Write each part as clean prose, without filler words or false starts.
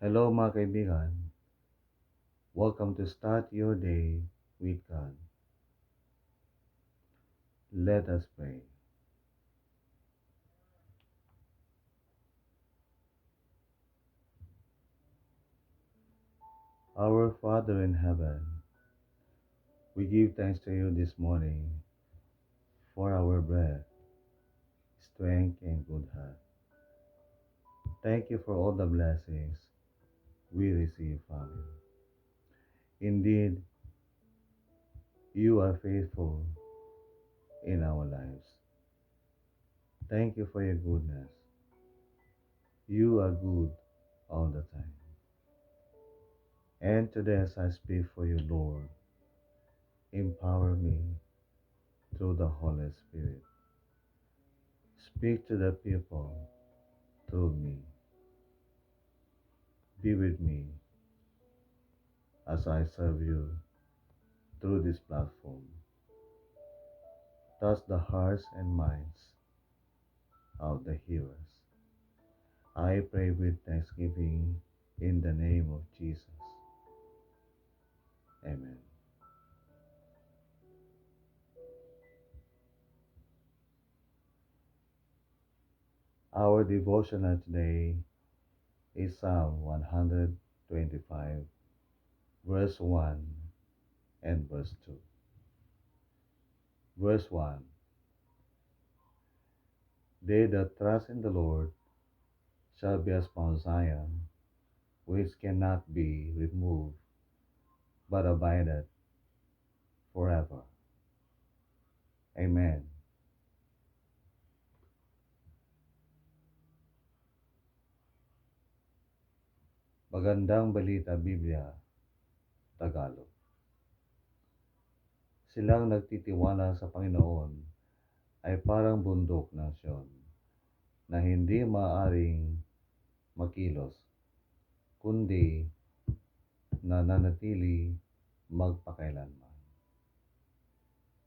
Hello mga kaibigan. Welcome to Start Your Day with God. Let us pray. Our Father in heaven, we give thanks to you this morning for our breath, strength, and good health. Thank you for all the blessings we receive from you. Indeed, you are faithful in our lives. Thank you for your goodness. You are good all the time. And today as I speak for you, Lord, empower me through the Holy Spirit. Speak to the people through me. Be with me as I serve you through this platform. Touch the hearts and minds of the hearers. I pray with thanksgiving in the name of Jesus. Amen. Our devotional today is Psalm 125, verse 1 and verse 2. Verse 1. They that trust in the Lord shall be as Mount Zion, which cannot be removed, but abideth forever. Amen. Magandang Balita Biblia, Tagalog. Silang nagtitiwala sa Panginoon ay parang bundok ng Sion na hindi maaaring makilos, kundi nananatili magpakailanman.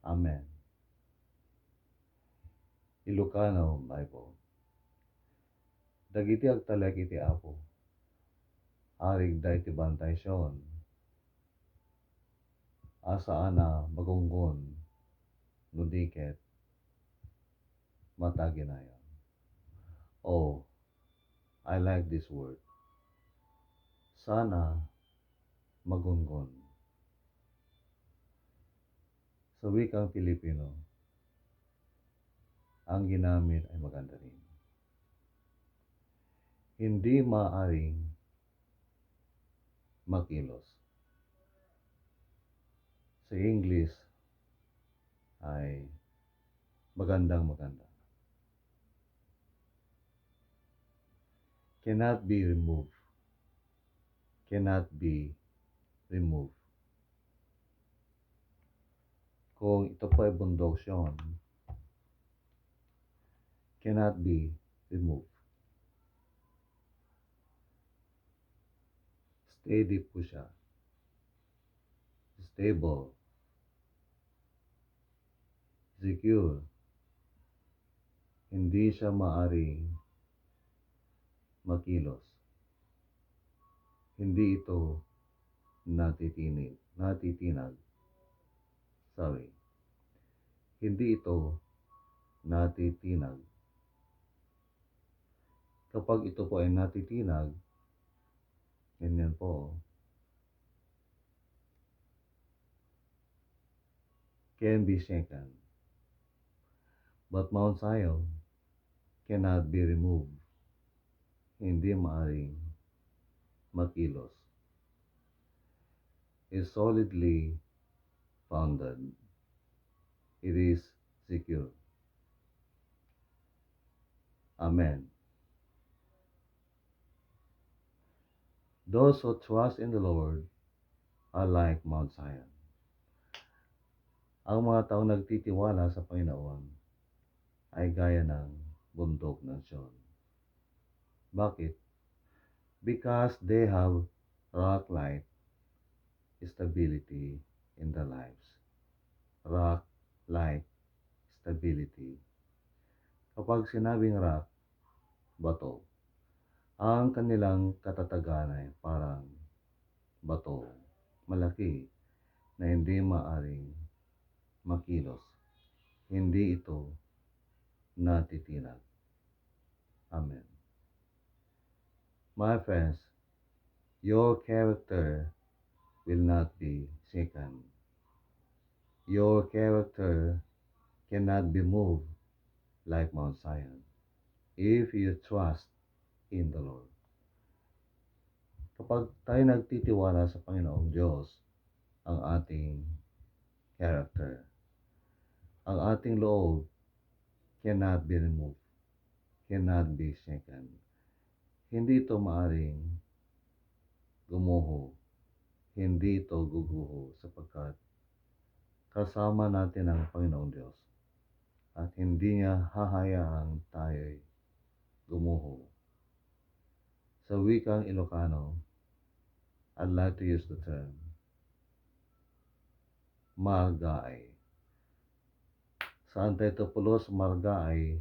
Amen. Ilocano Bible. Dagiti agtalek iti Apo, arig da iti bantay Sion, asaan na magunggon, nudiket, mataginayon. Oh, I like this word. Sana magunggon. Sa wikang Pilipino, ang ginamit ay maganda rin. Hindi maaring makilos. Sa English ay magandang maganda. Cannot be removed. Cannot be removed. Kung ito po ay bundok Sion, cannot be removed. Steady po siya. Stable. Secure. Hindi siya maaring makilos. Hindi ito natitinag. Sorry. Hindi ito natitinag. Kapag ito po ay natitinag, ganyan po, can be shaken. But Mount Zion cannot be removed. Hindi maaring makilos. Is solidly founded. It is secure. Amen. Those who trust in the Lord are like Mount Zion. Ang mga taong nagtitiwala sa Panginoon ay gaya ng bundok ng Sion. Bakit? Because they have rock-like stability in their lives. Rock-like stability. Kapag sinabing rock, bato. Ang kanilang katatagan ay parang bato, malaki na hindi maaring makilos. Hindi ito natitinag. Amen. My friends, your character will not be shaken. Your character cannot be moved like Mount Zion if you trust in the Lord. Kapag tayo nagtitiwala sa Panginoong Diyos, ang ating character, ang ating loob cannot be removed, cannot be shaken. Hindi ito maaring gumuho, hindi ito guguho sapagkat kasama natin ang Panginoong Diyos at hindi niya hahayaang tayo'y gumuho. Sa wikang Ilocano, I'd like to use the term margaay. Sa Antetopulos margaay,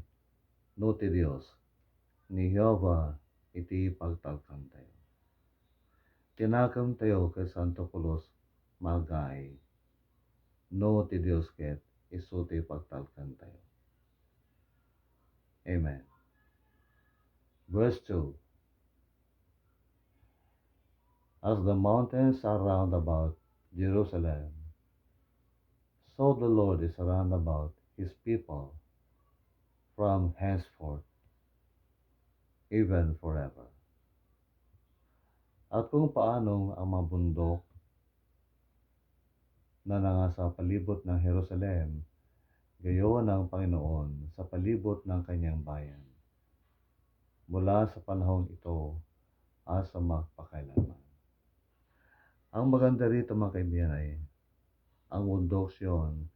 no ti Dios, ni Jehovah iti pagtalkan tayo. Tinakam tayo kay Santo Pulos margaay, no ti Dios ket isu ti pagtalkan tayo. Amen. Verse 2. As the mountains are round about Jerusalem, so the Lord is round about his people from henceforth, even forever. At kung paanong ang mga bundok na nangasa palibot ng Jerusalem, gayon ang Panginoon sa palibot ng kanyang bayan, mula sa panahong ito asa magpakailanman. Ang maganda rito mga kaibigan ay, ang bundok Sion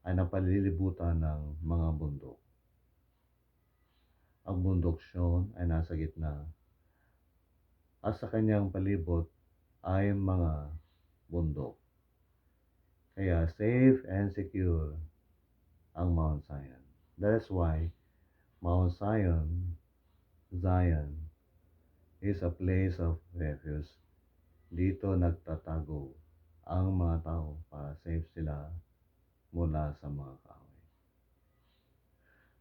ay napalilibutan ng mga bundok. Ang bundok Sion ay nasa gitna at sa kanyang palibot ay mga bundok. Kaya safe and secure ang Mount Zion. That is why Mount Zion is a place of refuge. Dito nagtatago ang mga tao para safe sila mula sa mga kaaway.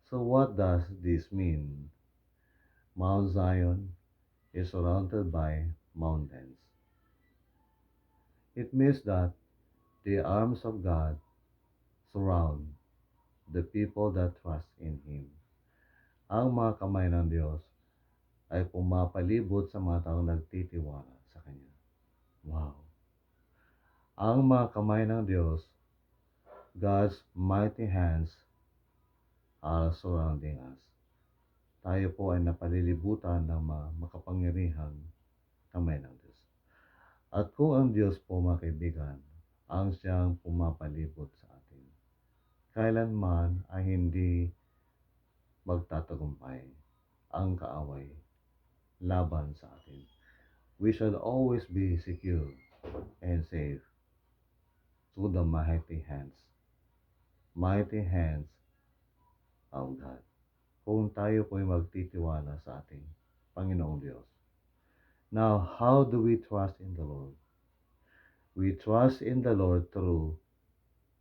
So what does this mean? Mount Zion is surrounded by mountains. It means that the arms of God surround the people that trust in Him. Ang mga kamay ng Diyos ay pumapalibot sa mga taong nagtitiwala sa Kanya. Wow! Ang mga kamay ng Diyos, God's mighty hands, are surrounding us. Tayo po ay napalilibutan ng mga makapangyarihang kamay ng Diyos. At kung ang Diyos po mga kaibigan, ang siyang pumapalibot sa atin, kailanman ay hindi magtatagumpay ang kaaway laban sa atin. We should always be secure and safe to the mighty hands of God. Kung tayo po'y magtitiwala sa ating Panginoong Diyos. Now, how do we trust in the Lord? We trust in the Lord through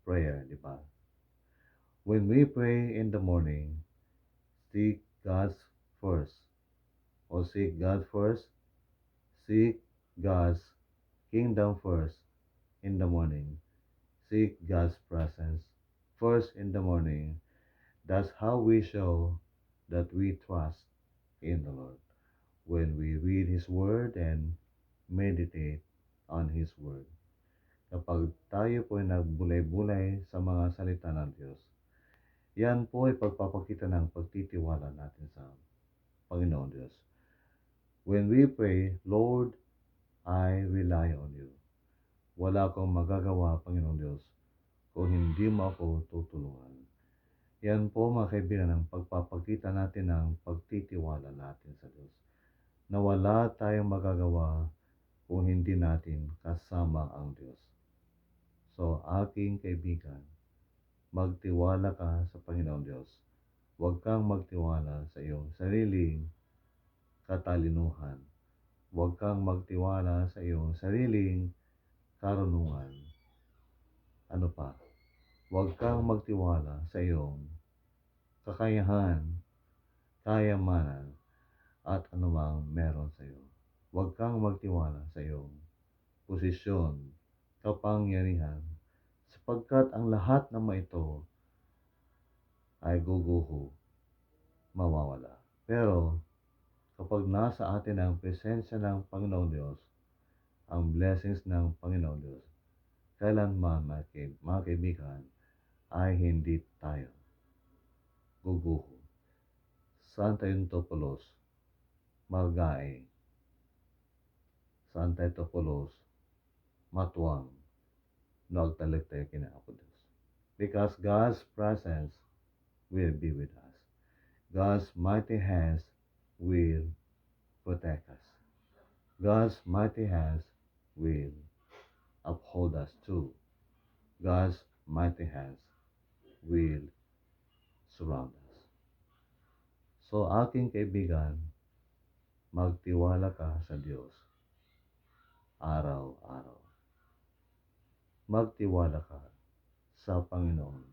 prayer, di ba? When we pray in the morning, seek God's first, or seek God first, seek God's kingdom first in the morning. Seek God's presence first in the morning. That's how we show that we trust in the Lord. When we read His Word and meditate on His Word. Kapag tayo po ay nagbulay-bulay sa mga salita ng Diyos, yan po ay pagpapakita ng pagtitiwala natin sa Panginoon Diyos. When we pray, Lord, I rely on you. Wala akong magagawa, Panginoong Diyos, kung hindi mo ako tutulungan. Yan po mga kaibigan ang pagpapakita natin ng pagtitiwala natin sa Diyos. Na wala tayong magagawa kung hindi natin kasama ang Diyos. So, aking kaibigan, magtiwala ka sa Panginoong Diyos. Huwag kang magtiwala sa iyong sariling katalinuhan. Huwag kang magtiwala sa iyong sariling karunungan. Ano pa? Huwag kang magtiwala sa iyong kakayahan, kayamanan, at anumang meron sa iyo. Huwag kang magtiwala sa iyong posisyon, kapangyarihan, sapagkat ang lahat ng ito ay guguho, mawawala. Pero kapag nasa atin ang presensya ng Panginoon Diyos, ang blessings ng Panginoon Diyos, kailanman mga kaibigan, ay hindi tayo guguho. Saan tayong topolos, margae, saan tayo topolos, matuwang, no agtalik tayo kina Apo Diyos. Because God's presence will be with us. God's mighty hands will protect us. God's mighty hands will uphold us too. God's mighty hands will surround us. So aking kaibigan, magtiwala ka sa Diyos araw-araw. Magtiwala ka sa Panginoon.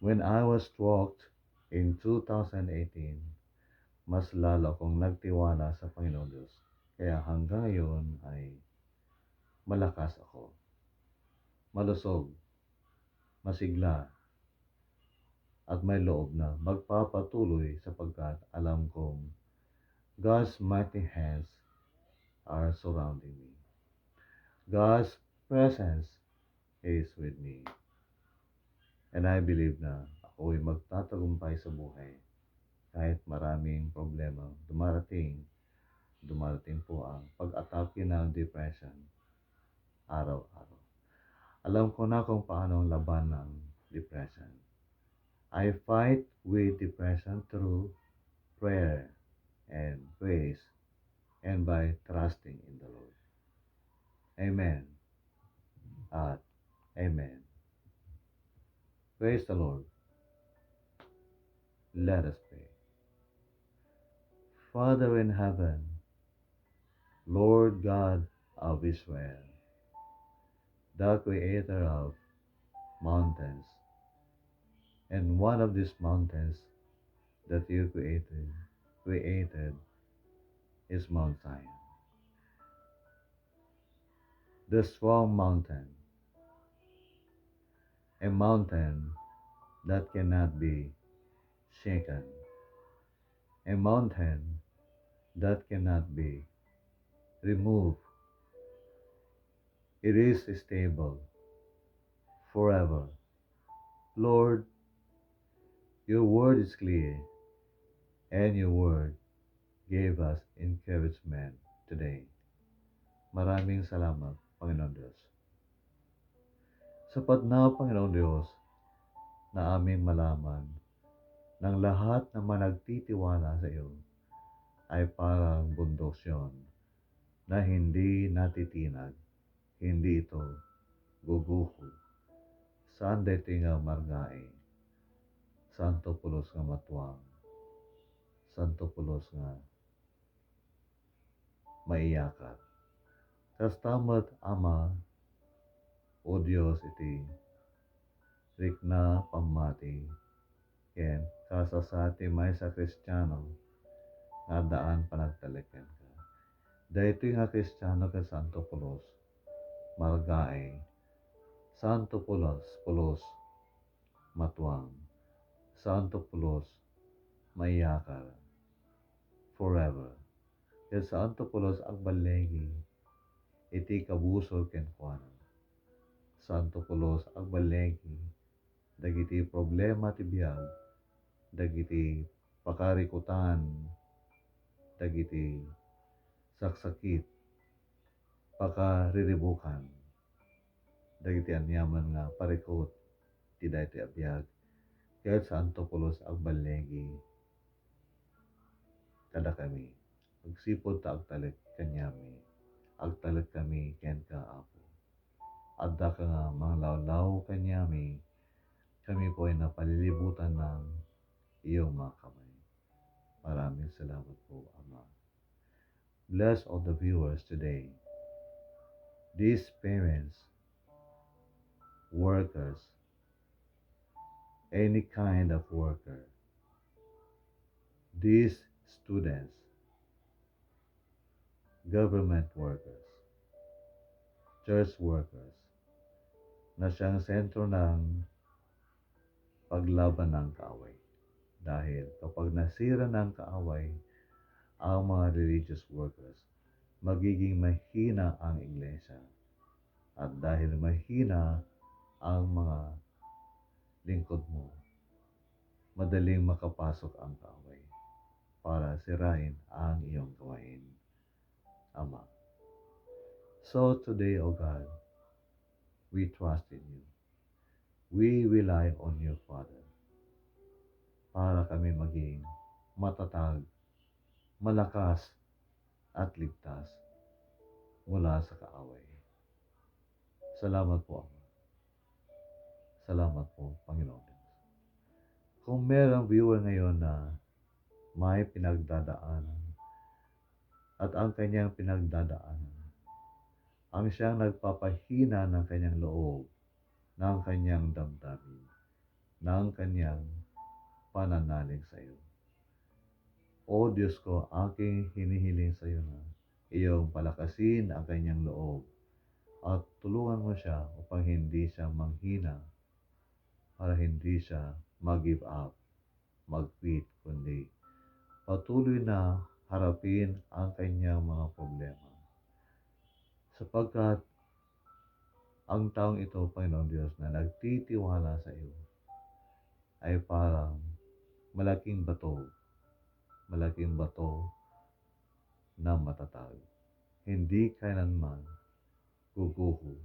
When I was stroke in 2018, mas lalo akong nagtiwala sa Panginoon Diyos. Kaya hanggang ngayon ay malakas ako, malusog, masigla, at may loob na magpapatuloy sapagkat alam kong God's mighty hands are surrounding me. God's presence is with me. And I believe na ako'y magtatagumpay sa buhay kahit maraming problema dumarating po ang pag-atake ng depression araw-araw. Alam ko na kung paano laban ng depression. I fight with depression through prayer and praise and by trusting in the Lord. Amen at amen. Praise the Lord. Let us pray. Father in heaven, Lord God of Israel, the creator of mountains, and one of these mountains that you created is Mount Zion. The strong mountain, a mountain that cannot be shaken, a mountain that cannot be removed. It is stable forever. Lord, your word is clear, and your word gave us encouragement today. Maraming salamat, Panginoon Diyos. Sapat na, Panginoon Diyos, na aming malaman ng lahat ng managtitiwala sa iyo ay parang bundok na hindi natitinag, hindi ito guguho. Saan dito nga margae, santo pulos nga matuwang, santo pulos nga maiyakat. Kastamat Ama, o Diyos iti, rikna pamati, ken kasasati may sa Kristiyano, nga daan panagtalikan ka. Dahito nga Kristiyano ka santo pulos, margae, santo pulos, matuwang, santo pulos, maiyakar, forever. Ken santo pulos agbalegi, iti kabusol ken kuanon. Santo pulos agbalegi, dagiti problema ti biag, dagiti pakarikutan, dagiti saksakit, pakariribukan, dagiti anyaman nga parikot, ti daytoy abiyag, ket santo pulos agbalegi, kada kami, agsipod ta agtalik kanyami, agtalik kami ken ka Apo. Adda ka nga mga lawlaw kanyami, kami po ay napalilibutan ng iyong mga kamay. Maraming salamat po, Ama. Bless all the viewers today. These parents, workers, any kind of worker, these students, government workers, church workers, na siyang sentro ng paglaban ng kaaway. Dahil kapag nasira ng kaaway ang mga religious workers, magiging mahina ang iglesia. At dahil mahina ang mga lingkod mo, madaling makapasok ang kaaway para sirain ang iyong gawain, Ama. So today, O God, we trust in you. We rely on you, Father, para kami maging matatag, malakas, at ligtas mula sa kaaway. Salamat po, Ama. Salamat po, Panginoon Diyos. Kung merong viewer ngayon na may pinagdadaanan at ang kanyang pinagdadaanan ang siyang nagpapahina ng kanyang loob, ng kanyang damdamin, ng kanyang pananalig sa iyo. O Diyos ko, aking hinihiling sa iyo na iyong palakasin ang kanyang loob at tulungan mo siya upang hindi siya manghina, para hindi siya mag-give up, mag-quit, kundi patuloy na harapin ang kanyang mga problema. Sapagkat ang taong ito, Panginoon Diyos, na nagtitiwala sa iyo ay parang malaking bato na matatag. Hindi kailanman guguho,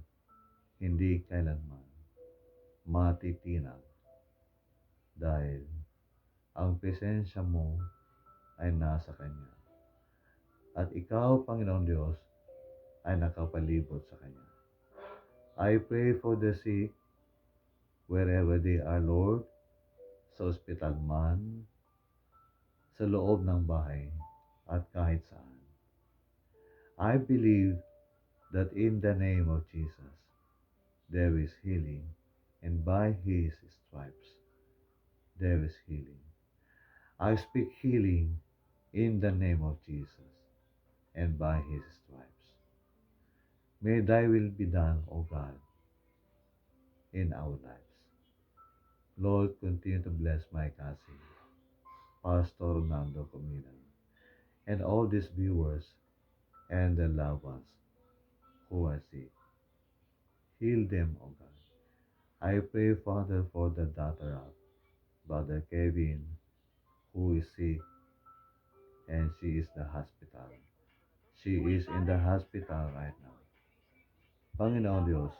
hindi kailanman matitinag, dahil ang presensya mo ay nasa Kanya. At ikaw, Panginoon Diyos, ay nakapalibot sa Kanya. I pray for the sick, wherever they are, Lord, sa ospital man, sa loob ng bahay, at kahit saan. I believe that in the name of Jesus, there is healing, and by His stripes, there is healing. I speak healing in the name of Jesus, and by His stripes. May Thy will be done, O God, in our lives. Lord, continue to bless my cousin, Pastor Nando Comilan, and all these viewers and their loved ones who are sick. Heal them, O God. I pray, Father, for the daughter of Brother Kevin, who is sick, and she is in the hospital. She is in the hospital right now. Panginoon Diyos,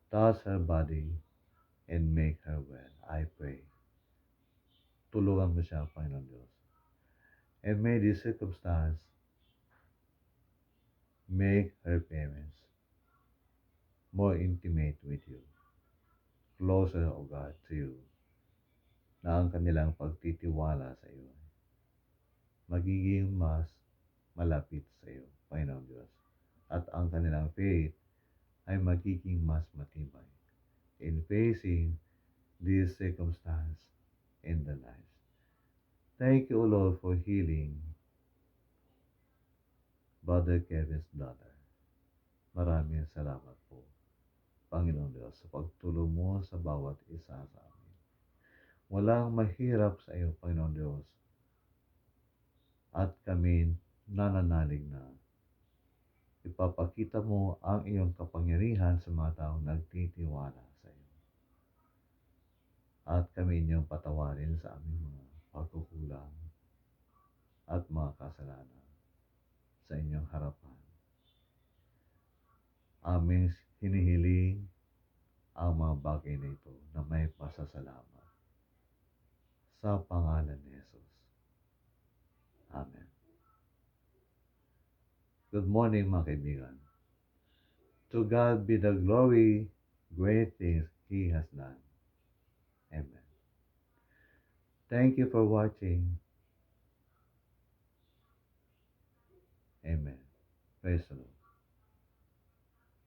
touch her body and make her well. I pray. Tulungan mo siya, Panginoon Diyos. And may this circumstance make her parents more intimate with you, closer, O God, to you, na ang kanilang pagtitiwala sa iyo magiging mas malapit sa iyo, Panginoon Diyos, at ang kanilang faith ay magiging mas matibay in facing this circumstance in their lives. Thank you, O Lord, for healing Brother Kevin's daughter. Maraming salamat po, Panginoon Diyos, sa pagtulong mo sa bawat isa sa amin. Walang mahirap sa iyo, Panginoon Diyos, at kami nananalig na ipapakita mo ang iyong kapangyarihan sa mga taong nagtitiwala sa iyo. At kami inyong patawarin sa aming mga pagkukulang at mga kasalanan sa inyong harapan. Aming hinihiling ang mga bagay na ito na may pasasalamat sa pangalan ni Jesus. Amen. Good morning, mga kaibigan. To God be the glory, great things He has done. Amen. Thank you for watching. Amen. Praise the Lord.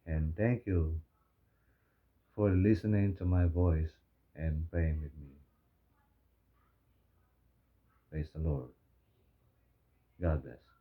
And thank you for listening to my voice and praying with me. Praise the Lord. God bless.